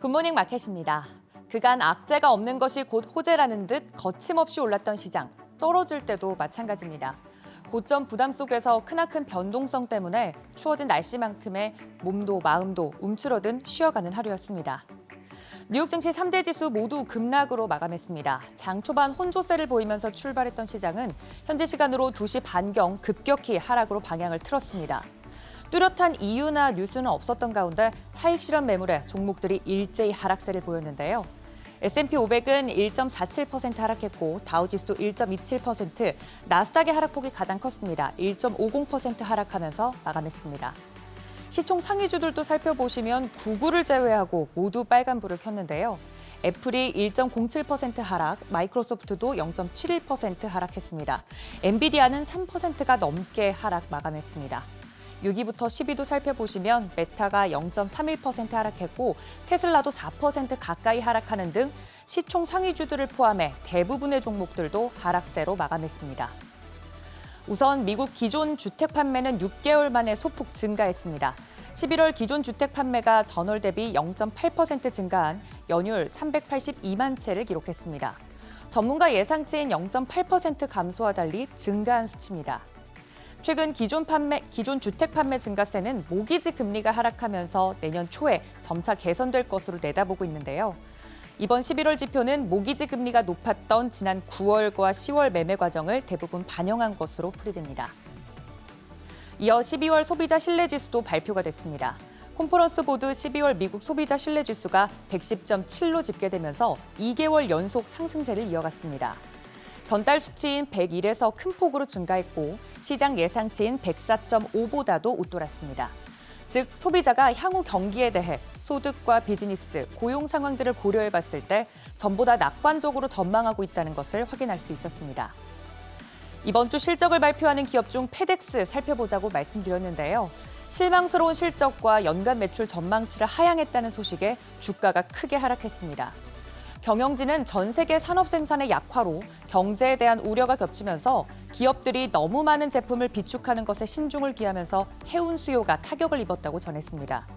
굿모닝 마켓입니다. 그간 악재가 없는 것이 곧 호재라는 듯 거침없이 올랐던 시장, 떨어질 때도 마찬가지입니다. 고점 부담 속에서 크나큰 변동성 때문에 추워진 날씨만큼의 몸도 마음도 움츠러든 쉬어가는 하루였습니다. 뉴욕 증시 3대 지수 모두 급락으로 마감했습니다. 장 초반 혼조세를 보이면서 출발했던 시장은 현재 시간으로 2시 반경 급격히 하락으로 방향을 틀었습니다. 뚜렷한 이유나 뉴스는 없었던 가운데 차익 실현 매물에 종목들이 일제히 하락세를 보였는데요. S&P 500은 1.47% 하락했고 다우지수도 1.27%, 나스닥의 하락폭이 가장 컸습니다. 1.50% 하락하면서 마감했습니다. 시총 상위주들도 살펴보시면 구글을 제외하고 모두 빨간불을 켰는데요. 애플이 1.07% 하락, 마이크로소프트도 0.71% 하락했습니다. 엔비디아는 3%가 넘게 하락 마감했습니다. 6위부터 10위도 살펴보시면 메타가 0.31% 하락했고 테슬라도 4% 가까이 하락하는 등 시총 상위주들을 포함해 대부분의 종목들도 하락세로 마감했습니다. 우선 미국 기존 주택 판매는 6개월 만에 소폭 증가했습니다. 11월 기존 주택 판매가 전월 대비 0.8% 증가한 연율 382만 채를 기록했습니다. 전문가 예상치인 0.8% 감소와 달리 증가한 수치입니다. 최근 기존 주택 판매 증가세는 모기지 금리가 하락하면서 내년 초에 점차 개선될 것으로 내다보고 있는데요. 이번 11월 지표는 모기지 금리가 높았던 지난 9월과 10월 매매 과정을 대부분 반영한 것으로 풀이됩니다. 이어 12월 소비자 신뢰지수도 발표가 됐습니다. 컨퍼런스 보드 12월 미국 소비자 신뢰지수가 110.7로 집계되면서 2개월 연속 상승세를 이어갔습니다. 전달 수치인 101에서 큰 폭으로 증가했고 시장 예상치인 104.5보다도 웃돌았습니다. 즉 소비자가 향후 경기에 대해 소득과 비즈니스, 고용 상황들을 고려해 봤을 때 전보다 낙관적으로 전망하고 있다는 것을 확인할 수 있었습니다. 이번 주 실적을 발표하는 기업 중 페덱스 살펴보자고 말씀드렸는데요. 실망스러운 실적과 연간 매출 전망치를 하향했다는 소식에 주가가 크게 하락했습니다. 경영진은 전 세계 산업 생산의 약화로 경제에 대한 우려가 겹치면서 기업들이 너무 많은 제품을 비축하는 것에 신중을 기하면서 해운 수요가 타격을 입었다고 전했습니다.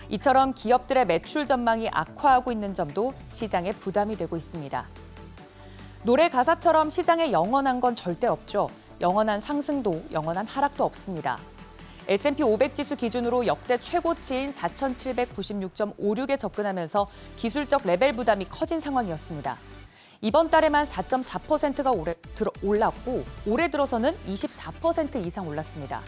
이처럼 기업들의 매출 전망이 악화하고 있는 점도 시장에 부담이 되고 있습니다. 노래 가사처럼 시장에 영원한 건 절대 없죠. 영원한 상승도 영원한 하락도 없습니다. S&P 500 지수 기준으로 역대 최고치인 4,796.56에 접근하면서 기술적 레벨 부담이 커진 상황이었습니다. 이번 달에만 4.4%가 올랐고 올해 들어서는 24% 이상 올랐습니다.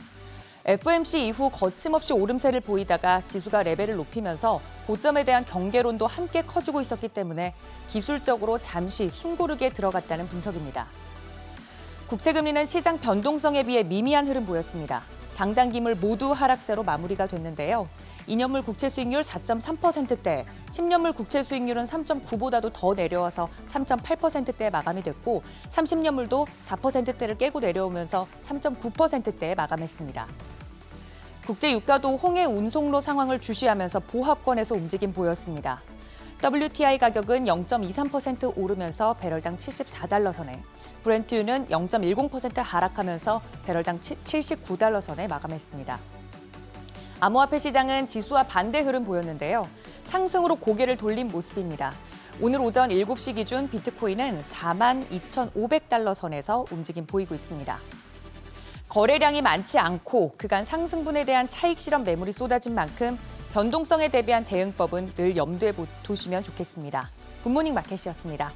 FOMC 이후 거침없이 오름세를 보이다가 지수가 레벨을 높이면서 고점에 대한 경계론도 함께 커지고 있었기 때문에 기술적으로 잠시 숨고르기에 들어갔다는 분석입니다. 국채금리는 시장 변동성에 비해 미미한 흐름 보였습니다. 장단기물 모두 하락세로 마무리가 됐는데요. 2년물 국채 수익률 4.3%대, 10년물 국채 수익률은 3.9보다도 더 내려와서 3.8%대에 마감이 됐고 30년물도 4%대를 깨고 내려오면서 3.9%대에 마감했습니다. 국제 유가도 홍해 운송로 상황을 주시하면서 보합권에서 움직임 보였습니다. WTI 가격은 0.23% 오르면서 배럴당 74달러 선에, 브렌트유는 0.10% 하락하면서 배럴당 79달러 선에 마감했습니다. 암호화폐 시장은 지수와 반대 흐름 보였는데요. 상승으로 고개를 돌린 모습입니다. 오늘 오전 7시 기준 비트코인은 42,500달러 선에서 움직임 보이고 있습니다. 거래량이 많지 않고 그간 상승분에 대한 차익 실현 매물이 쏟아진 만큼 변동성에 대비한 대응법은 늘 염두에 두시면 좋겠습니다. 굿모닝 마켓이었습니다.